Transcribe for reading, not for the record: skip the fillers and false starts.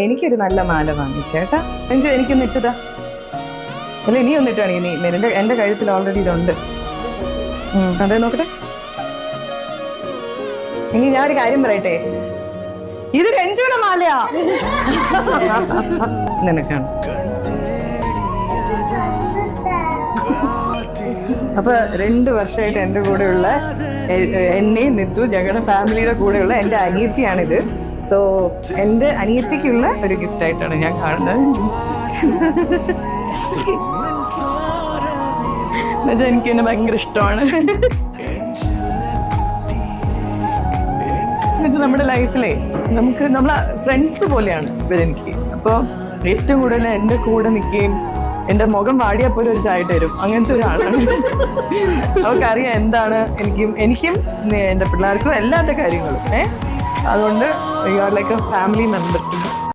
എനിക്കൊരു നല്ല മാല വാങ്ങിച്ചേട്ടാ. എഞ്ചോ എനിക്കൊന്ന് ഇട്ടതാ. അല്ല ഇനി ഒന്നിട്ട് വേണമെങ്കിൽ എന്റെ കഴുത്തിൽ ഓൾറെഡി ഇതുണ്ട്. അതെ നോക്കട്ടെ. ഇനി ഞാനൊരു കാര്യം പറയട്ടെ, ഇത് രഞ്ജുയുടെ മാലയാ. നിനക്കാണ്. അപ്പൊ 2 വർഷമായിട്ട് എൻ്റെ കൂടെയുള്ള എന്നെയും നിത്തു ഞങ്ങളുടെ ഫാമിലിയുടെ കൂടെയുള്ള എൻ്റെ അനിയത്തിയാണിത്. സോ എൻ്റെ അനിയത്തിക്കുള്ള ഒരു ഗിഫ്റ്റ് ആയിട്ടാണ് ഞാൻ കാണുന്നത്. എന്നുവെച്ചാൽ എനിക്ക് എന്നെ ഭയങ്കര ഇഷ്ടമാണ്. എന്നുവെച്ചാൽ നമ്മുടെ ലൈഫിലെ നമ്മളെ ഫ്രണ്ട്സ് പോലെയാണ് ഇവരെനിക്ക്. അപ്പോൾ ഏറ്റവും കൂടുതൽ എൻ്റെ കൂടെ നിൽക്കുകയും എൻ്റെ മുഖം വാടിയാൽ പോലും ഒരു ചായ തരും, അങ്ങനത്തെ ഒരാളാണ്. അവർക്കറിയാം എന്താണ് എനിക്കും എൻ്റെ പിള്ളേർക്കും എല്ലാവരുടെ കാര്യങ്ങളും. അതുകൊണ്ട് you are like A family member.